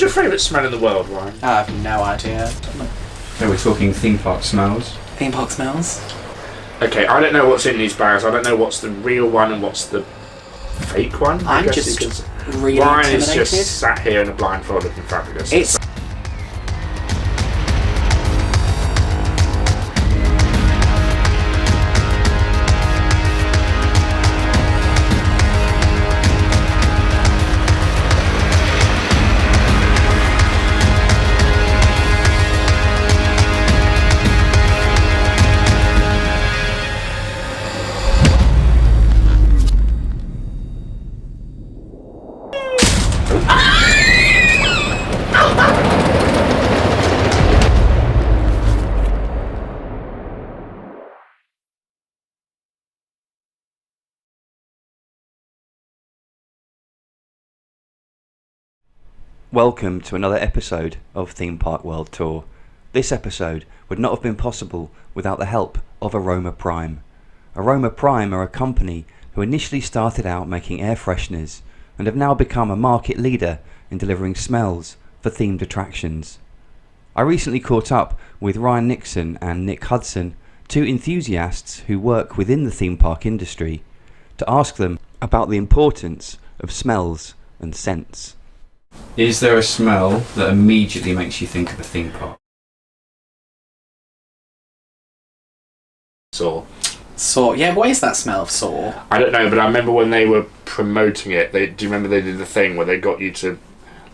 your favourite smell in the world, Ryan? I have no idea. So we're talking theme park smells. Theme park smells? Okay, I don't know what's in these bags. I don't know what's the real one and what's the fake one. I'm just really Ryan is intimidated. just sat here in a blindfold looking fabulous. It's... Welcome to another episode of Theme Park World Tour. This episode would not have been possible without the help of Aroma Prime. Aroma Prime are a company who initially started out making air fresheners and have now become a market leader in delivering smells for themed attractions. I recently caught up with Ryan Nixon and Nick Hutson, two enthusiasts who work within the theme park industry, to ask them about the importance of smells and scents. Is there a smell that immediately makes you think of a theme park? Saw. Yeah, what is that smell of Saw? I don't know, but I remember when they were promoting it. Do you remember they did the thing where they got you to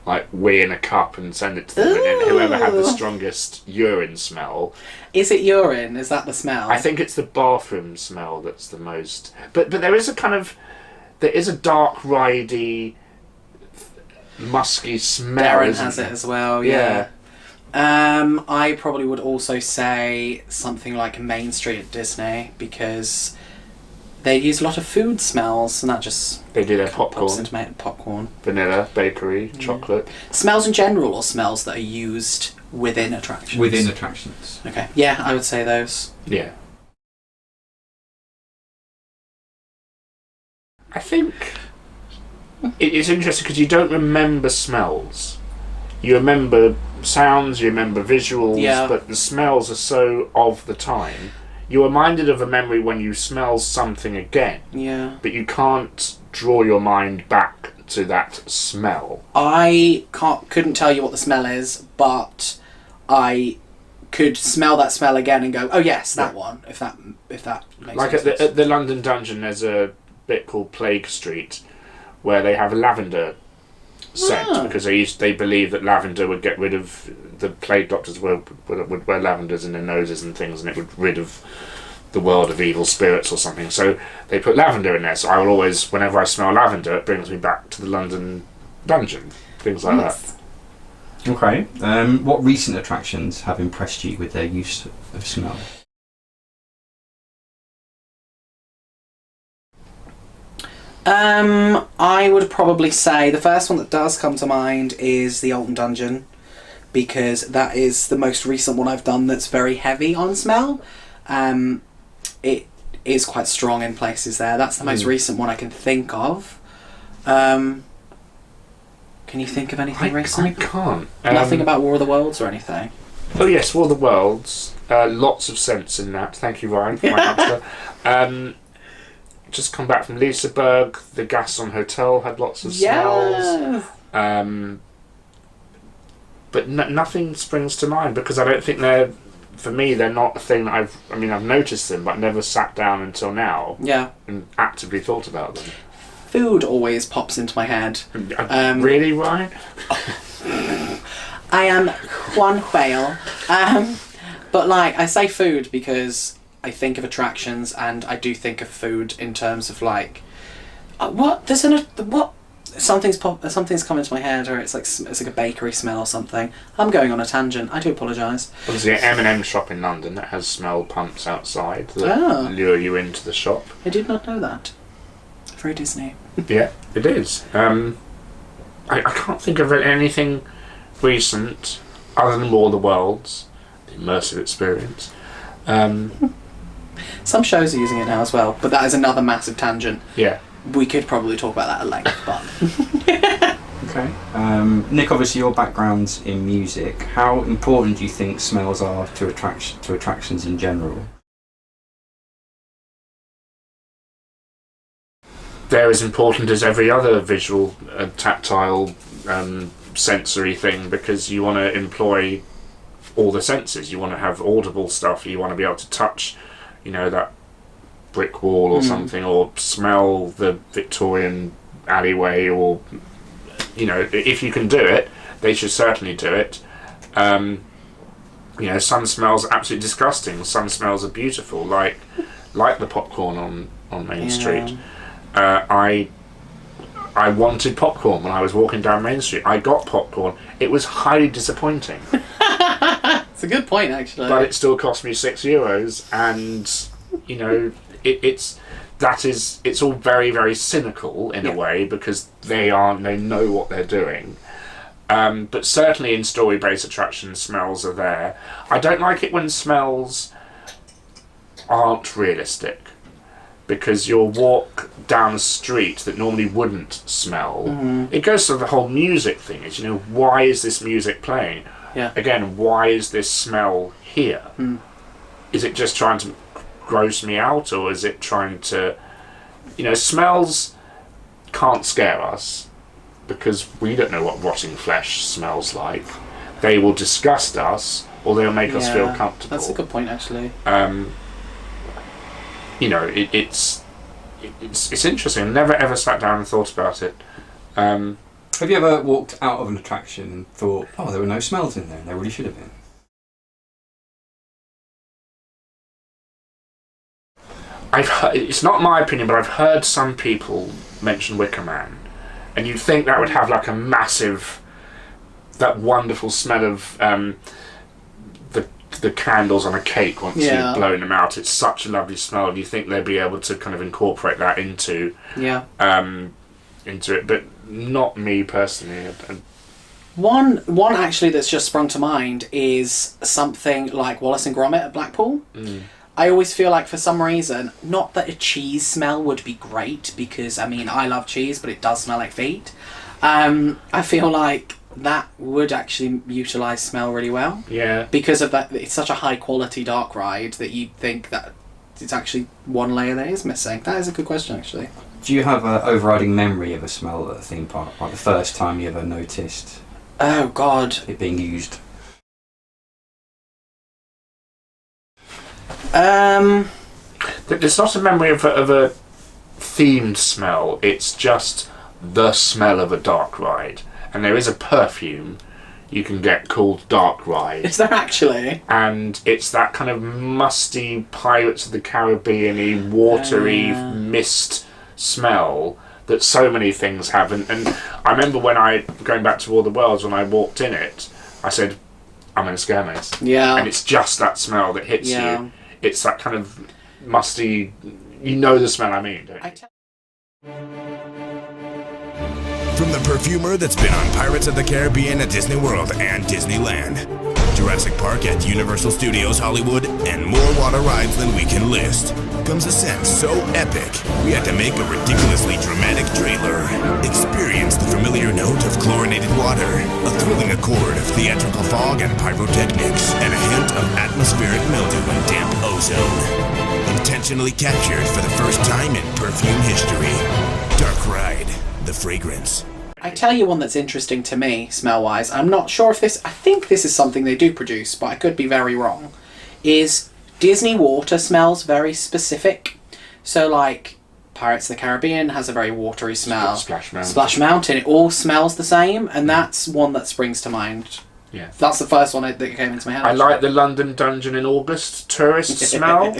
like wee in a cup and send it to them, and then whoever had the strongest urine smell. Is it urine? Is that the smell? I think it's the bathroom smell that's the most. But there is a dark, ridey, musky smell. Darren has it as well. Yeah. I probably would also say something like Main Street at Disney, because they use a lot of food smells, and that just they do their pops popcorn, into popcorn, vanilla, bakery, chocolate. Smells in general, or smells that are used within attractions. Within attractions. Okay. Yeah, I would say those. Yeah. I think it's interesting because you don't remember smells. You remember sounds, you remember visuals, but the smells are so of the time. You're reminded of a memory when you smell something again. Yeah. But you can't draw your mind back to that smell. I couldn't tell you what the smell is, but I could smell that smell again and go, oh yes, that one, if that makes like sense. At the London Dungeon, there's a bit called Plague Street where they have lavender scent because they believe that lavender would get rid of the plague doctors would wear lavenders in their noses and things, and it would rid of the world of evil spirits or something. So they put lavender in there. So I will always, whenever I smell lavender, it brings me back to the London Dungeon. Things like that. Okay. What recent attractions have impressed you with their use of smell? I would probably say the first one that does come to mind is the Alton Dungeon, because that is the most recent one I've done that's very heavy on smell. It is quite strong in places there. That's the most recent one I can think of. Can you think of anything recent? I can't. Nothing about War of the Worlds or anything? Oh yes, War of the Worlds. Lots of sense in that. Thank you, Ryan, for my answer. Just come back from Liseberg. The Gaston Hotel had lots of smells. But nothing springs to mind because I don't think they're not a thing that I've noticed them, but never sat down until now. Yeah. And actively thought about them. Food always pops into my head. Really, Ryan? I am one whale. But I say food because I think of attractions, and I do think of food in terms of what? Something's come into my head, or it's like a bakery smell or something. I'm going on a tangent. I do apologise. Obviously, an M&M shop in London that has smell pumps outside that lure you into the shop. I did not know that. Very Disney. Yeah, it is. I can't think of anything recent other than War of the Worlds, the immersive experience. Some shows are using it now as well, but that is another massive tangent. Yeah. We could probably talk about that at length, but... Okay. Nick, obviously your background's in music. How important do you think smells are to attractions in general? They're as important as every other visual, tactile, sensory thing, because you want to employ all the senses. You want to have audible stuff. You want to be able to touch, that brick wall or something, or smell the Victorian alleyway, or if you can do it, they should certainly do it. Some smells are absolutely disgusting. Some smells are beautiful, like the popcorn on Main Street. I wanted popcorn when I was walking down Main Street. I got popcorn. It was highly disappointing. It's a good point, actually. But it still cost me €6, and it's all very, very cynical in a way, because they know what they're doing. But certainly in story-based attractions, smells are there. I don't like it when smells aren't realistic, because you'll walk down a street that normally wouldn't smell. It goes to the whole music thing. Is why is this music playing? Yeah. Again, why is this smell here? Is it just trying to gross me out, or is it trying to... smells can't scare us, because we don't know what rotting flesh smells like. They will disgust us, or they'll make us feel comfortable. That's a good point, actually. It's interesting. I never ever sat down and thought about it. Have you ever walked out of an attraction and thought, oh, there were no smells in there, and there really should have been? It's not my opinion, but I've heard some people mention Wicker Man, and you'd think that would have like a massive, that wonderful smell of the candles on a cake once you've blown them out. It's such a lovely smell, and you think they'd be able to kind of incorporate that into it, but not me personally. One actually that's just sprung to mind is something like Wallace and Gromit at Blackpool. I always feel like, for some reason, not that a cheese smell would be great, because I love cheese, but it does smell like feet. I feel like that would actually utilise smell really well. Yeah. Because of that, it's such a high quality dark ride that you'd think that it's actually one layer that is missing. That is a good question, actually. Do you have an overriding memory of a smell at a theme park, like the first time you ever noticed? Oh God. It being used. It's not a memory of a themed smell. It's just the smell of a dark ride. And there is a perfume you can get called Dark Ride. Is there actually? And it's that kind of musty Pirates of the Caribbean-y, watery mist smell that so many things have. And I remember going back to All the Worlds, when I walked in it, I said, I'm in a Scaremaze. Yeah. And it's just that smell that hits you. It's that kind of musty, the smell I mean, don't you? From the perfumer that's been on Pirates of the Caribbean at Disney World and Disneyland, Jurassic Park at Universal Studios Hollywood, and more water rides than we can list, comes a scent so epic, we had to make a ridiculously dramatic trailer. Experience the familiar note of chlorinated water, a thrilling accord of theatrical fog and pyrotechnics, and a hint of atmospheric mildew and damp ozone. Intentionally captured for the first time in perfume history. Dark Ride, the fragrance. I tell you one that's interesting to me, smell-wise. I'm not sure if I think this is something they do produce, but I could be very wrong. Is Disney water smells very specific. So, like, Pirates of the Caribbean has a very watery smell. Splash Mountain, it all smells the same, and that's one that springs to mind. Yeah. That's the first one that came into my head. I like the London Dungeon in August tourist smell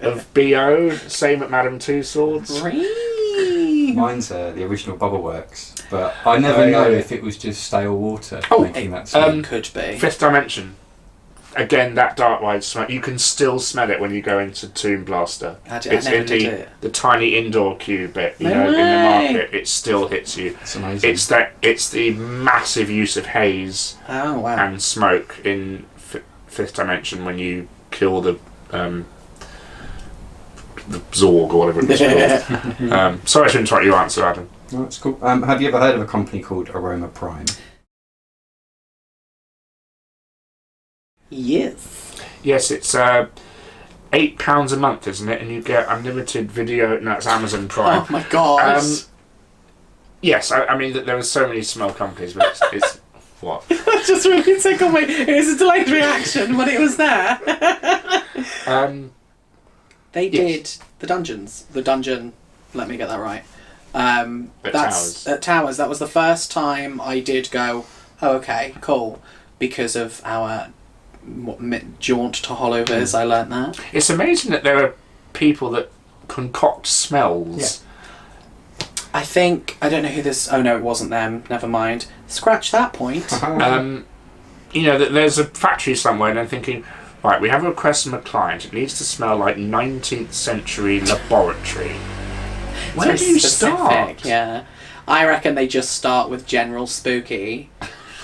of BO. Same at Madame Tussauds. Really? Mine's the original Bubble Works, but I never know if it was just stale water making that smell. Could be. Fifth Dimension. Again, that dark ride smell. You can still smell it when you go into Toon Blaster. It's in the tiny indoor queue bit, in the market. It still hits you. It's amazing. It's the massive use of haze and smoke in Fifth Dimension when you kill the Zorg or whatever it was called. Sorry to interrupt your answer, Adam. Oh, that's cool. Have you ever heard of a company called Aroma Prime? Yes. Yes, it's £8 a month, isn't it? And you get unlimited video. No, it's Amazon Prime. Oh my god. Yes, I mean that there are so many small companies, but it's what? That just really tickled me. It was a delayed reaction when it was there. They did the dungeons. The dungeon. Let me get that right. That's Towers. at Towers. That was the first time I did go. Oh, okay, cool. Because of our jaunt to Hollowverse, I learnt that. It's amazing that there are people that concoct smells. I don't know who this. Oh no, it wasn't them. Never mind. Scratch that point. You know that there's a factory somewhere, and I'm thinking, right, we have a request from a client. It needs to smell like 19th century laboratory. Where do you start? Yeah, I reckon they just start with general spooky,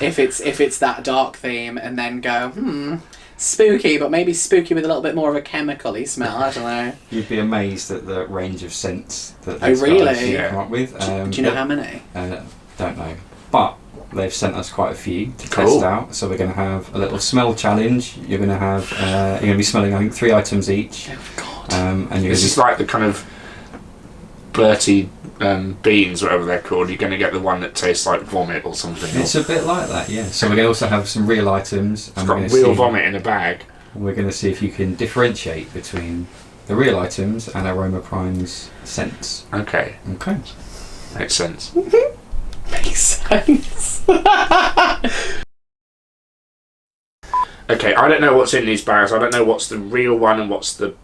if it's that dark theme, and then go spooky, but maybe spooky with a little bit more of a chemical-y smell. I don't know. You'd be amazed at the range of scents that Oh, these really? guys come up with. Do you know how many? Don't know, but they've sent us quite a few to Cool. test out. So we're going to have a little smell challenge. You're going to have you're going to be smelling, I think, 3 items each. Oh God. And you're This is like the kind of Bertie beans, whatever they're called. You're going to get the one that tastes like vomit or something. it's a bit like that, yeah. So we're going to also have some real items. It's And we're got going to real see, vomit in a bag. We're going to see if you can differentiate between the real items and Aroma Prime's scents. Okay, Okay. makes sense. Makes sense. Okay, I don't know what's in these bags. I don't know what's the real one and what's the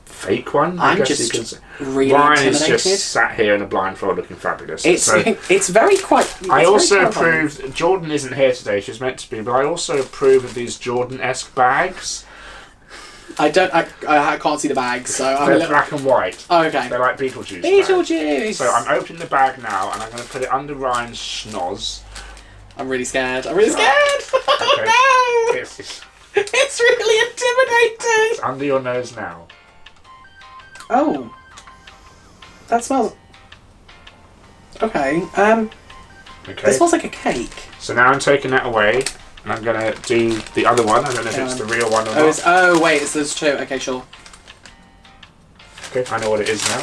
fake one. I I'm guess just you can say. really Ryan is intimidated. just sat here in a blindfold looking fabulous. It's So it's very quite. It's I very also terrifying. approve. Jordan isn't here today. She's meant to be, but I also approve of these Jordan-esque bags. I can't see the bags, so I'm a They're little. black and white. Oh, okay. They're like Beetlejuice. bags. Beetlejuice. So I'm opening the bag now, and I'm going to put it under Ryan's schnoz. I'm really scared. I'm really scared. Okay. Oh, no! It's It's really intimidating. under your nose now. Oh, that smells. Okay. Okay. That smells like a cake. So now I'm taking that away, and I'm going to do the other one. I don't know if it's the real one or not. Wait, it's those two. Okay, sure. Okay, I know what it is now.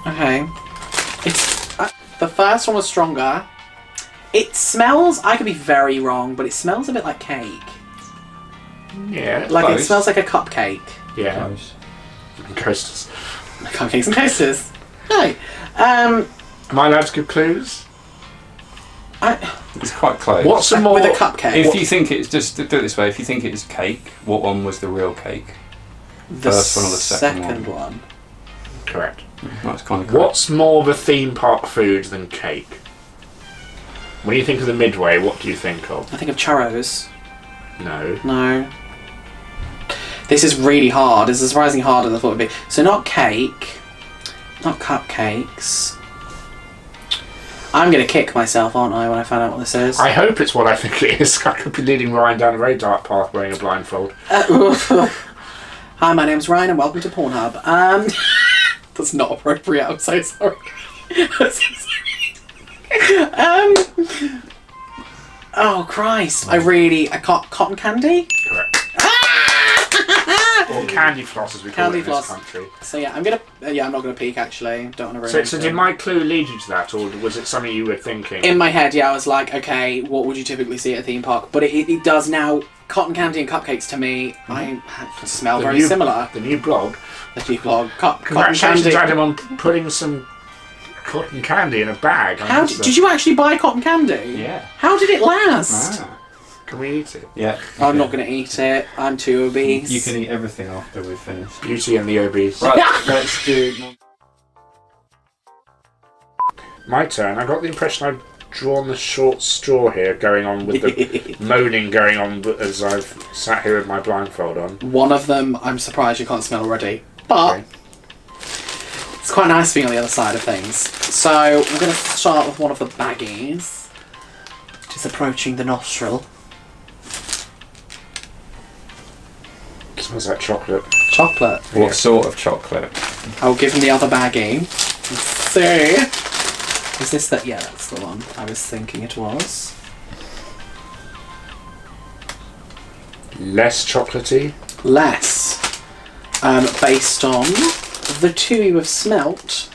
Okay. It's the first one was stronger. It smells. I could be very wrong, but it smells a bit like cake. Yeah. Like it Close. smells like a cupcake. Yeah. Close. Coasters. Cupcakes and coasters. Hi. Am I allowed to give clues? It's quite close. What's some more? With a cupcake. If you think it's do it this way, if you think it is cake, what one was the real cake? the first one or the second second one? one. Correct. That's kind of correct. What's more of a theme park food than cake? When you think of the Midway, what do you think of? I think of churros. No. No. This is really hard. This is surprisingly harder than I thought it would be. So not cake, not cupcakes. I'm going to kick myself, aren't I, when I find out what this is? I hope it's what I think it is. I could be leading Ryan down a very dark path wearing a blindfold. Hi, my name's Ryan and welcome to Pornhub. That's not appropriate, I'm so sorry. I'm so sorry. Oh Christ, I can't, cotton candy? Correct. Or candy floss, as we call Candy it in this floss. country. So yeah, I'm not gonna peek actually, don't want to ruin So anything. did my clue lead you to that, or was it something you were thinking? In my head, yeah, I was like, okay, what would you typically see at a theme park? But it does now, cotton candy and cupcakes to me, I smell very similar. The new blog. The new blog, cotton Congratulations, candy. Adam, on putting some cotton candy in a bag. How did you actually buy cotton candy? Yeah. How did it last? Can we eat it? Yeah. I'm not going to eat it. I'm too obese. You can eat everything after we've finished. Beauty and the obese. Right, let's do. My turn. I got the impression I've drawn the short straw here, going on with the moaning going on as I've sat here with my blindfold on. One of them, I'm surprised you can't smell already. But Okay. it's quite nice being on the other side of things. So I'm going to start with one of the baggies, which is approaching the nostril. Smells like chocolate. Chocolate. What sort of chocolate? I'll give him the other baggie. Let's see. Is this the... Yeah, that's the one I was thinking it was. Less chocolatey. Less. Based on the two you have smelt.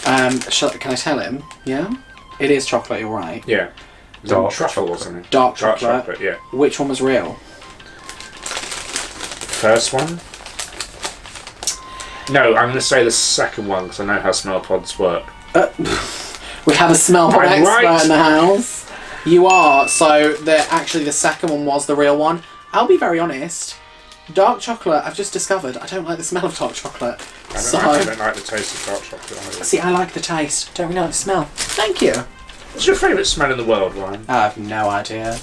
Can I tell him? Yeah? It is chocolate, you're right. Yeah. Dark truffle or chocolate. something. Dark chocolate. Yeah. Which one was real? First one? No, I'm going to say the second one because I know how smell pods work. We have a smell pod I'm expert right. in the house. You are. So actually the second one was the real one. I'll be very honest. Dark chocolate, I've just discovered, I don't like the smell of dark chocolate. I don't like the taste of dark chocolate either. See, I like the taste. Don't really like the smell. Thank you. What's your favourite smell in the world, Ryan? I have no idea.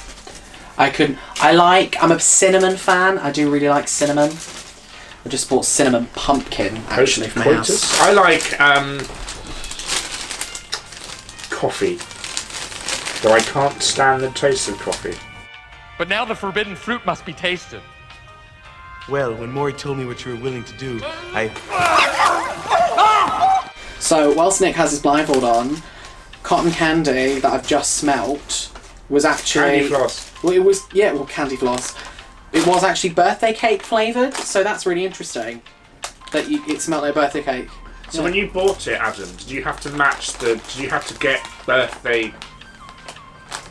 I'm a cinnamon fan. I do really like cinnamon. I just bought cinnamon pumpkin, actually, for my house. I like coffee. Though I can't stand the taste of coffee. But now the forbidden fruit must be tasted. Well, when Maury told me what you were willing to do, So, whilst Nick has his blindfold on, cotton candy that I've just smelt was actually... Candy floss. Well, candy floss. It was actually birthday cake flavoured, so that's really interesting. That it smelled like birthday cake. So when you bought it, Adam, did you have to get birthday...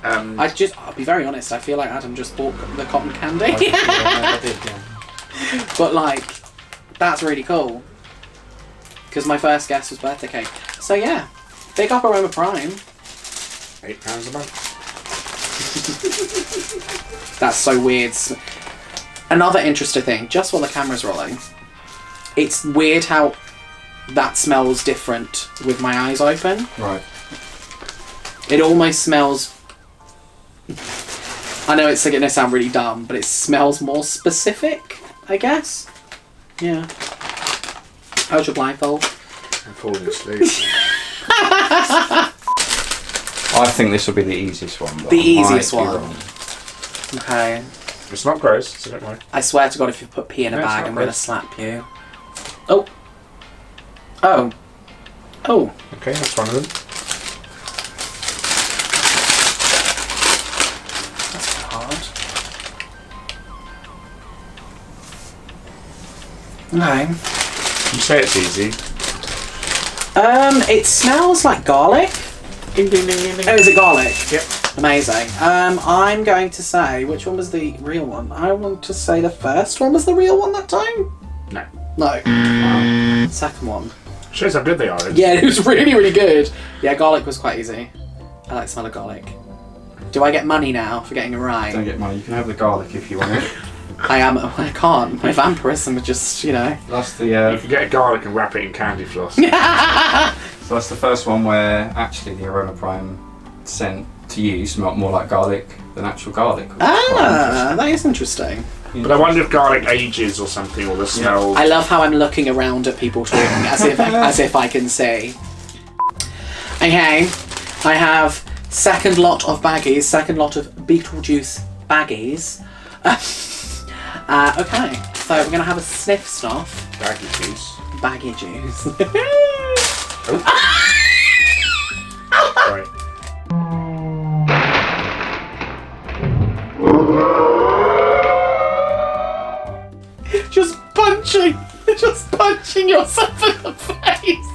I'll be very honest, I feel like Adam just bought the cotton candy. I did, yeah. But that's really cool. Because my first guess was birthday cake. So yeah, big up Aroma Prime. £8 a month. That's so weird. Another interesting thing, just while the camera's rolling, it's weird how that smells different with my eyes open. Right. It almost smells... I know it's going to sound really dumb, but it smells more specific, I guess. Yeah. How's your blindfold? I'm falling asleep. I think this will be the easiest one. But The I easiest might be one. wrong. Okay. It's not gross, so don't worry. I swear to God, if you put pee in a No, it's bag, not I'm going to gross. slap you. Oh. Oh. Oh. Okay, that's one of them. That's hard. Okay. You say it's easy. It smells like garlic. Ding ding ding ding ding. Oh, is it garlic? Yep. Amazing. I'm going to say, which one was the real one? I want to say the first one was the real one that time? No. No. Second one. Shows how good they are. Isn't it? Yeah, it was really, really good. Yeah, garlic was quite easy. I like the smell of garlic. Do I get money now for getting it right? Don't get money. You can have the garlic if you want it. I can't. My vampirism would just, That's the. You can get garlic and wrap it in candy floss. So that's the first one where actually the AromaPrime scent to you smelled more like garlic than actual garlic. which is quite that is interesting. interesting. But I wonder if garlic ages or something, or the smell. I love how I'm looking around at people talking as if I can see. Okay, I have second lot of Beetlejuice baggies. Okay, so we're gonna have a sniff snuff. Baggy juice. Baggy juice. Right. just punching yourself in the face.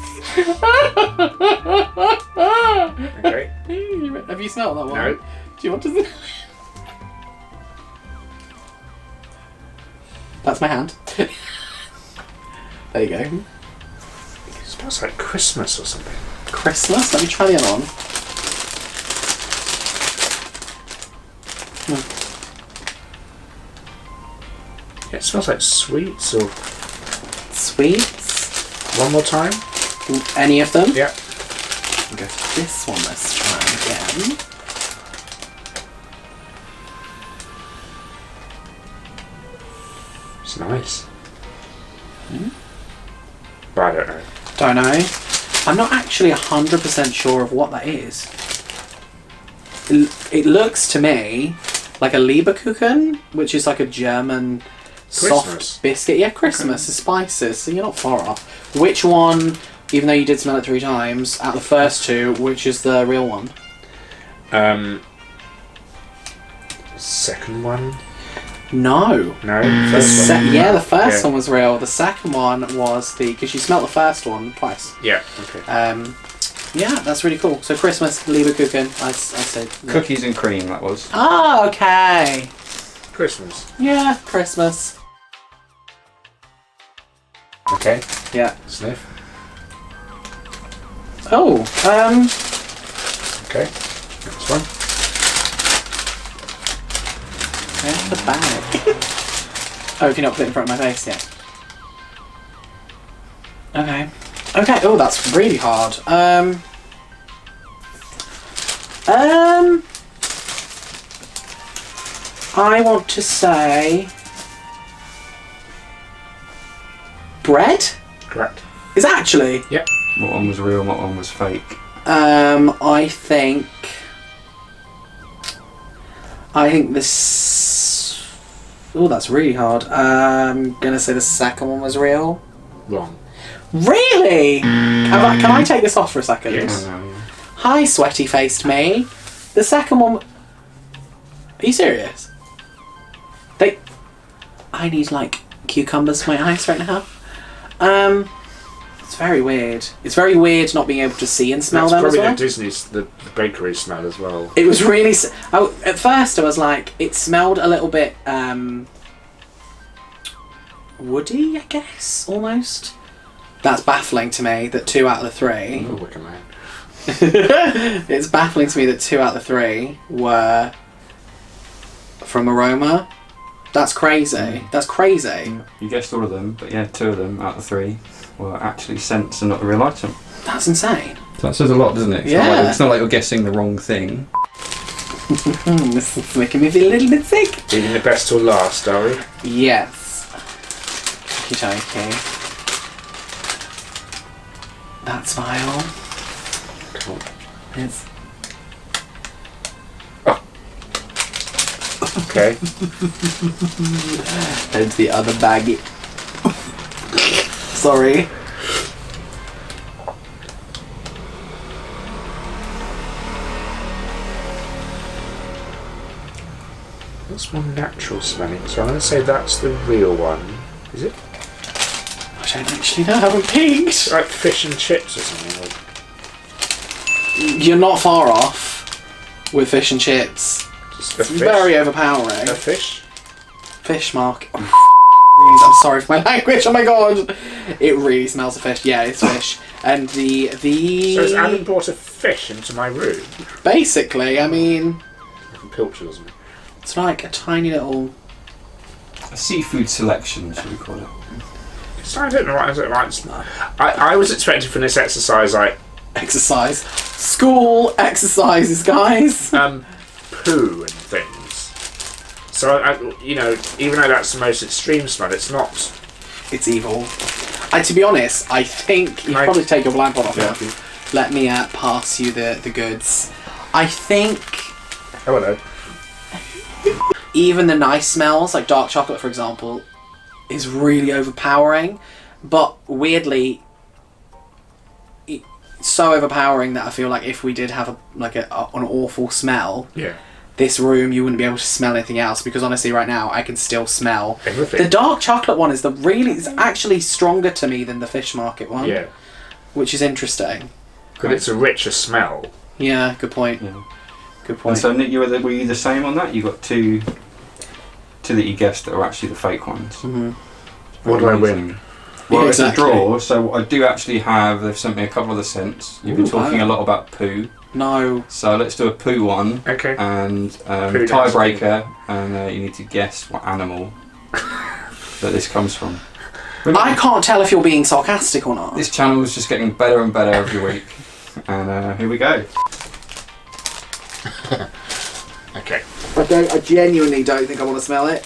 Okay. Have you smelled that one? No. Do you want to? That's my hand. There you go. It smells like Christmas or something. Christmas. Let me try the other one. Yeah, it smells like sweets or. Sweets. One more time? Any of them? Yeah. Go for this one. Let's try again. It's nice. But I don't know. Don't know. I'm not actually 100% sure of what that is. It looks to me like a Leberkuchen, which is like a German soft biscuit. Yeah, Christmas, the spices, so you're not far off. Which one, even though you did smell it 3 times, out of the first 2, which is the real one? Second one? No. No? First one? Yeah, the first one was real. The second one was because you smelled the first one twice. Yeah, okay. Yeah, that's really cool. So Christmas, Leberkuchen, I'd say. Yeah. Cookies and cream, that was. Oh, okay. Christmas. Yeah, Christmas. Okay. Yeah. Sniff. Oh, Okay. Next one. where's the bag? Oh, if you're not putting it in front of my face yet. Okay. Okay, oh, that's really hard. I want to say... bread? Correct. Is it actually? Yep. What one was real and what one was fake? I think this... Oh, that's really hard. I'm gonna say the second one was real. Wrong. Really? Can I take this off for a second? Yes. Hi, sweaty-faced me. The second one... Are you serious? I need, like, cucumbers for my eyes right now. It's very weird. It's very weird not being able to see and smell them as well. That's probably the bakery smell as well. It was really... at first I was like, it smelled a little bit woody, I guess, almost. That's baffling to me that 2 out of the 3... Oh, Wicker Man. It's baffling to me that 2 out of the 3 were from Aroma. That's crazy. That's crazy. You guessed all of them, but yeah, 2 of them out of 3 were actually scents and not the real item. That's insane. So that says a lot, doesn't it? Yeah. It's not like you're guessing the wrong thing. This is making me feel a little bit sick. Leaving the best till last, are we? Yes. Okay. That's vile. Cool. It's... Okay. And the other baggie. Sorry. That's more natural smelling, so I'm going to say that's the real one. Is it? I don't actually know. I haven't peeked. It's like fish and chips or something. You're not far off with fish and chips. Just It's very overpowering. A fish? Fish, Mark. Oh, I'm sorry for my language. Oh my god. It really smells of fish. Yeah, it's fish. And the... So has Adam brought a fish into my room? Basically, I mean... From Pilchard or something. It's like a tiny little... A seafood selection, should we call it? So I don't know what is it like. I was expecting from this exercise like... Exercise. School exercises, guys. Poo and things. So, you know, even though that's the most extreme smell, it's not... It's evil. To be honest, I think... You probably take your blindfold off now. Let me pass you the goods. I think... Oh, hello. Even the nice smells, like dark chocolate, for example, is really overpowering. But weirdly... It's so overpowering that I feel like if we did have an awful smell... Yeah. This room, you wouldn't be able to smell anything else because honestly, right now, I can still smell everything. The dark chocolate one is it's actually stronger to me than the fish market one. Yeah, which is interesting. Because it's a richer smell. Yeah, good point. Yeah. Good point. And so Nick, were you the same on that? You got two that you guessed that are actually the fake ones. Mm-hmm. What do I win? Well, yeah, it's a draw. So I do actually have. They've sent me a couple of the scents. You've been talking a lot about poo. No. So let's do a poo one. Okay. And tiebreaker, and you need to guess what animal that this comes from. I can't tell if you're being sarcastic or not. This channel is just getting better and better every week. And here we go. Okay. I genuinely don't think I want to smell it.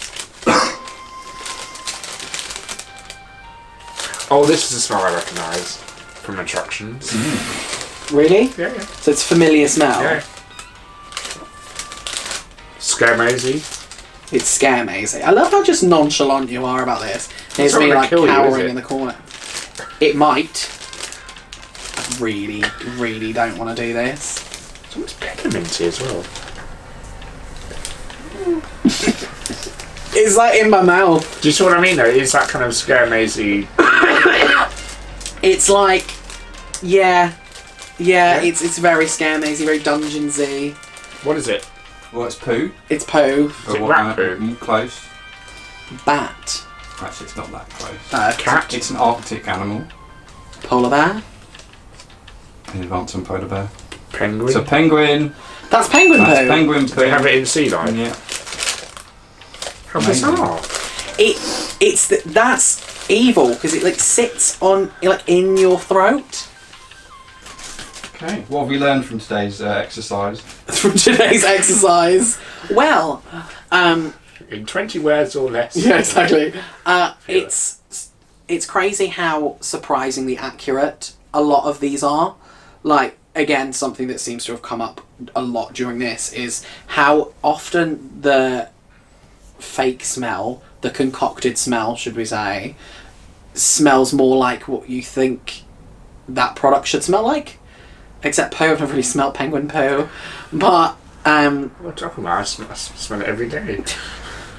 Oh, this is a smell I recognise from attractions. Really? Yeah. So it's a familiar smell? Yeah. Scare Maisie. It's scare mazy. I love how just nonchalant you are about this. Here's not me gonna like kill you, is cowering it? in the corner. It might. I really, really don't want to do this. It's almost pepperminty as well. It's like in my mouth. Do you see what I mean though? It's that kind of scare mazy. It's like, yeah, it's very scare mazy, very dungeonsy. What is it? Well, it's poo. It's poo. Is it rat poo? Close. Bat. Actually, it's not that close. Cat? It's an Arctic animal. Polar bear. An advanced and polar bear. Penguin? It's a penguin. That's penguin That's poo. penguin poo. They have it in sea life? Yeah. How bizarre. That's evil because it like sits on like in your throat. Okay. What have we learned from today's exercise? From today's exercise, well, In 20 words or less. yeah, exactly. It's crazy how surprisingly accurate a lot of these are. Like, again, something that seems to have come up a lot during this is how often the fake smell, the concocted smell, should we say, smells more like what you think that product should smell like. Except poo, I've never really smelled penguin poo. But, What are you talking about? I smell it every day.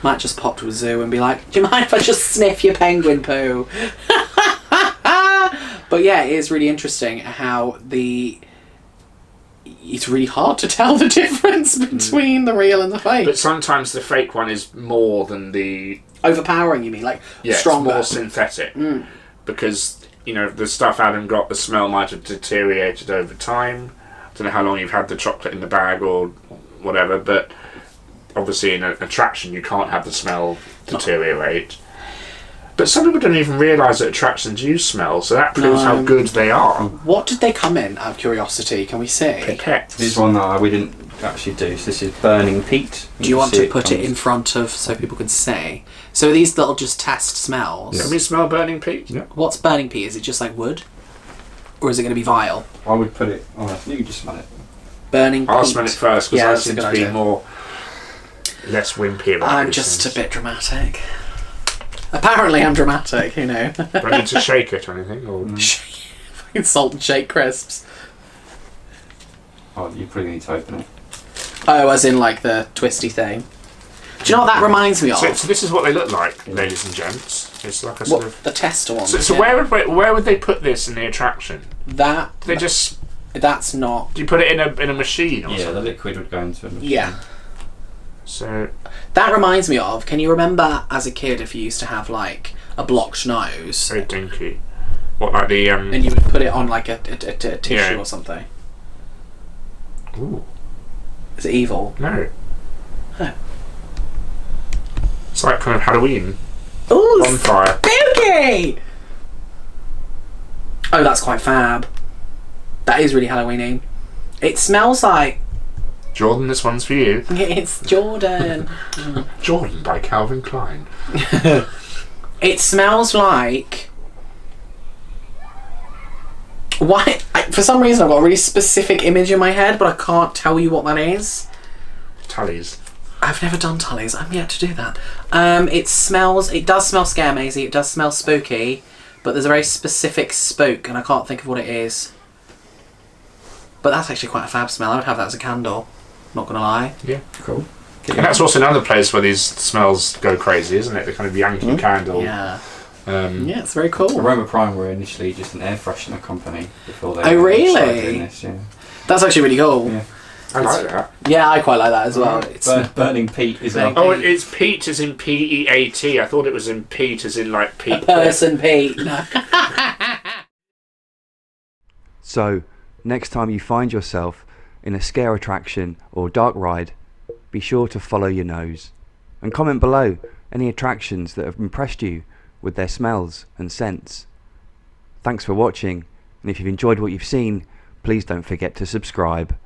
might just pop to a zoo and be like, do you mind if I just sniff your penguin poo? But yeah, it is really interesting how it's really hard to tell the difference between the real and the fake. But sometimes the fake one is more than the... Overpowering, you mean? Like, Yeah, stronger? it's more synthetic. Because, you know, the stuff Adam got, the smell might have deteriorated over time. I don't know how long you've had the chocolate in the bag or whatever, but obviously in an attraction you can't have the smell deteriorate. But some people don't even realise that attractions use smell, so that proves how good they are. What did they come in, out of curiosity? Can we see? Pipettes. This is one that we didn't actually do. So this is burning peat. Do you want to put it in front of so people can see? So are these little just test smells? Can we smell burning peat? Yeah. What's burning peat? Is it just like wood? Or is it going to be vile? I would put it. Oh, you can just smell it. Burning I'll peat. smell it first because Yeah, I that's a seem good to be idea. less wimpy about I'm these just things. a bit dramatic. Apparently I'm dramatic, you know. Do I need to shake it or anything? Or... Fucking salt and shake crisps. Oh, you probably need to open it. Oh, as in like the twisty thing. Do you know what that reminds me of? So this is what they look like, ladies and gents. It's like a sort of... The tester one. So yeah. where would they put this in the attraction? That... Do they just... That's not... Do you put it in a machine or Yeah, the something? liquid would go into a machine. Yeah. So... That reminds me of... Can you remember as a kid if you used to have like a blocked nose? Very dinky. What, like the... And you would put it on like a tissue Yeah. or something. Ooh. Is it evil? No. Oh. It's like kind of Halloween. Ooh, Bonfire. spooky! Oh, that's quite fab. That is really Halloween-y. It smells like... Jordan, this one's for you. It's Jordan. Jordan by Calvin Klein. It smells like... Why? For some reason I've got a really specific image in my head, but I can't tell you what that is. Tully's. I've never done Tully's. I'm yet to do that. It does smell scare mazy. It does smell spooky, but there's a very specific spook, and I can't think of what it is. But that's actually quite a fab smell. I would have that as a candle. Not gonna lie. Yeah, cool. And that's also another place where these smells go crazy, isn't it? The kind of Yankee Candle. Yeah. Yeah, it's very cool. AromaPrime were initially just an air freshener company before they Oh, really? started doing this. Yeah. That's actually really cool. Yeah. I like that. Yeah, I quite like that as well. It's Burning peat is Burning like... Oh, it's Pete as in P-E-A-T. I thought it was in Pete as in like Pete. a person, Pete. No. So, next time you find yourself in a scare attraction or dark ride, be sure to follow your nose. And comment below any attractions that have impressed you with their smells and scents. Thanks for watching, and if you've enjoyed what you've seen, please don't forget to subscribe.